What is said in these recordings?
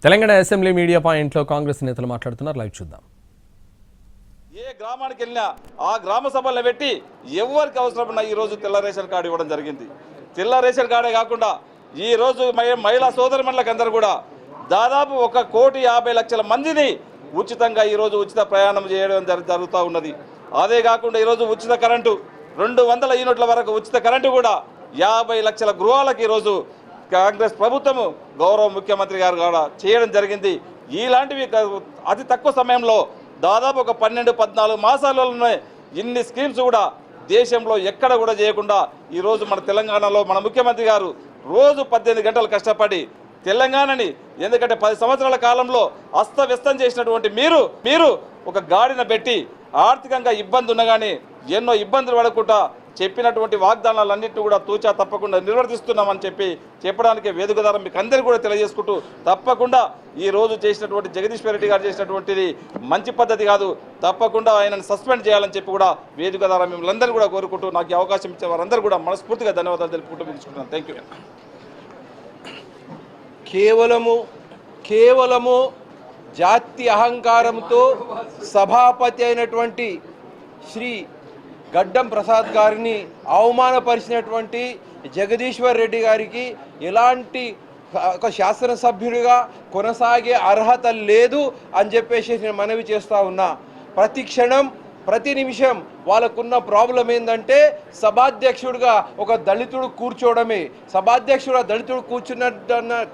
Telangana assembly media పాయింట్లో కాంగ్రెస్ నేతలు మాట్లాడుతున్నారు. లైవ్ చూద్దాం. ఏ గ్రామానికి వెళ్ళినా ఆ గ్రామ సభల్లో పెట్టి ఎవరికి అవసరమన్నా ఈరోజు తెల్ల రేషన్ కార్డు ఇవ్వడం జరిగింది. తెల్ల రేషన్ కార్డే కాకుండా ఈరోజు మహిళా సోదరిమణులకు అందరూ కూడా దాదాపు 1,50,00,000 మందిని ఉచితంగా ఈరోజు ఉచిత ప్రయాణం చేయడం జరుగుతూ ఉన్నది. అదే కాకుండా ఈరోజు ఉచిత కరెంటు 200 యూనిట్ల వరకు ఉచిత కరెంటు కూడా 50 లక్షల గృహాలకు ఈరోజు కాంగ్రెస్ ప్రభుత్వము గౌరవ ముఖ్యమంత్రి గారు కూడా చేయడం జరిగింది. ఇలాంటివి అతి తక్కువ సమయంలో దాదాపు 12-14 మాసాలలోనే ఇన్ని స్కీమ్స్ కూడా దేశంలో ఎక్కడ కూడా చేయకుండా ఈరోజు మన తెలంగాణలో మన ముఖ్యమంత్రి గారు రోజు 18 గంటలు కష్టపడి తెలంగాణని, ఎందుకంటే 10 సంవత్సరాల కాలంలో అస్తవ్యస్తం చేసినటువంటి మీరు ఒక గాడిన పెట్టి ఆర్థికంగా ఇబ్బంది ఉన్నగానే ఎన్నో ఇబ్బందులు పడకుండా చెప్పినటువంటి వాగ్దానాలన్నింటినీ కూడా తూచా తప్పకుండా నిర్వర్తిస్తున్నామని చెప్పడానికి వేదిక ద్వారా మీకు అందరికీ కూడా తెలియజేసుకుంటూ, తప్పకుండా ఈ రోజు చేసినటువంటి జగదీశ్వర్ రెడ్డి గారు చేసినటువంటిది మంచి పద్ధతి కాదు, తప్పకుండా ఆయనను సస్పెండ్ చేయాలని చెప్పి కూడా వేదిక ద్వారా మిమ్మల్ని అందరూ కూడా కోరుకుంటూ నాకు అవకాశం ఇచ్చే వారందరూ కూడా మనస్ఫూర్తిగా ధన్యవాదాలు తెలుపుకుంటూ ముగించుకుంటున్నాను. Thank you. కేవలము జాతి అహంకారంతో సభాపతి అయినటువంటి శ్రీ గడ్డం ప్రసాద్ గారిని అవమానపరిచినటువంటి జగదీశ్వర్ రెడ్డి గారికి ఎలాంటి ఒక శాసనసభ్యుడిగా కొనసాగే అర్హత లేదు అని చెప్పేసి నేను మనవి చేస్తూ ఉన్నా. ప్రతి క్షణం ప్రతి నిమిషం వాళ్ళకున్న ప్రాబ్లం ఏంటంటే సభాధ్యక్షుడిగా ఒక దళితుడు కూర్చోవడమే. సభాధ్యక్షుడు దళితుడు కూర్చున్న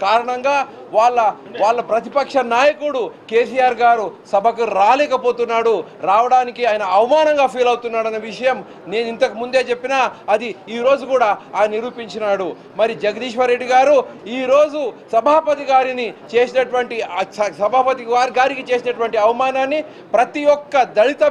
కారణంగా వాళ్ళ ప్రతిపక్ష నాయకుడు కేసీఆర్ గారు సభకు రాలేకపోతున్నాడు. రావడానికి ఆయన అవమానంగా ఫీల్ అవుతున్నాడు అనే విషయం నేను ఇంతకు ముందే చెప్పినా అది ఈరోజు కూడా ఆయన నిరూపించినాడు. మరి జగదీశ్వర్ రెడ్డి గారు ఈరోజు సభాపతి గారికి చేసినటువంటి అవమానాన్ని ప్రతి ఒక్క దళిత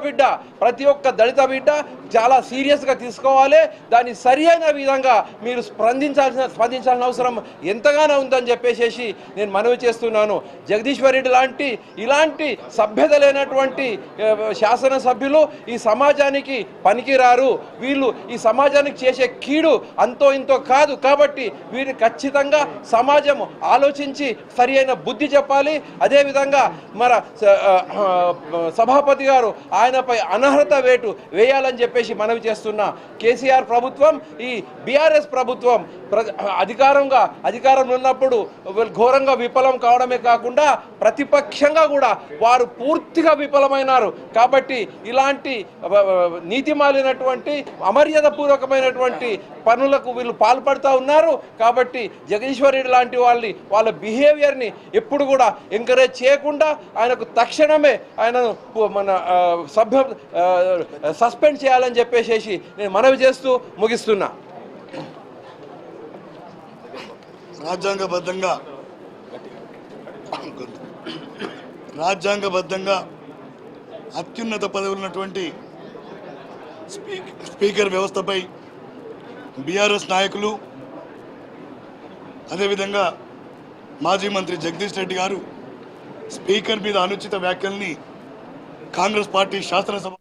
బిడ్డ చాలా సీరియస్గా తీసుకోవాలి. దాన్ని సరియైన విధంగా మీరు స్పందించాల్సిన అవసరం ఎంతగానో ఉందని చెప్పేసి నేను మనవి చేస్తున్నాను. జగదీశ్వర్ రెడ్డి ఇలాంటి సభ్యత లేనటువంటి శాసనసభ్యులు ఈ సమాజానికి పనికిరారు. వీళ్ళు ఈ సమాజానికి చేసే కీడు అంతో ఇంతో కాదు. కాబట్టి వీరిని ఖచ్చితంగా సమాజం ఆలోచించి సరియైన బుద్ధి చెప్పాలి. అదేవిధంగా మన సభాపతి గారు ఆయనపై అనర్హత వేటు వేయాలని చెప్పేసి మనవి చేస్తున్నా. కేసీఆర్ ప్రభుత్వం, ఈ బీఆర్ఎస్ ప్రభుత్వం అధికారంలో ఉన్నప్పుడు ఘోరంగా విఫలం కావడమే కాకుండా ప్రతిపక్షంగా కూడా వారు పూర్తిగా విఫలమైనారు. కాబట్టి ఇలాంటి నీతిమాలినటువంటి అమర్యాద పూర్వకమైనటువంటి పనులకు వీళ్ళు పాల్పడుతూ ఉన్నారు. కాబట్టి జగదీశ్వర్ రెడ్డి లాంటి వాళ్ళ బిహేవియర్ని ఎప్పుడు కూడా ఎంకరేజ్ చేయకుండా ఆయనకు తక్షణమే ఆయనను మన సస్పెండ్ చేయాలని చెప్పేసి నేను మనవి చేస్తూ ముగిస్తున్నా. రాజ్యాంగబద్ధంగా అత్యున్నత పదవులు ఉన్నటువంటి స్పీకర్ వ్యవస్థపై బీఆర్ఎస్ నాయకులు, అదేవిధంగా మాజీ మంత్రి జగదీష్ రెడ్డి గారు స్పీకర్ మీద అనుచిత వ్యాఖ్యల్ని కాంగ్రెస్ పార్టీ శాసనసభ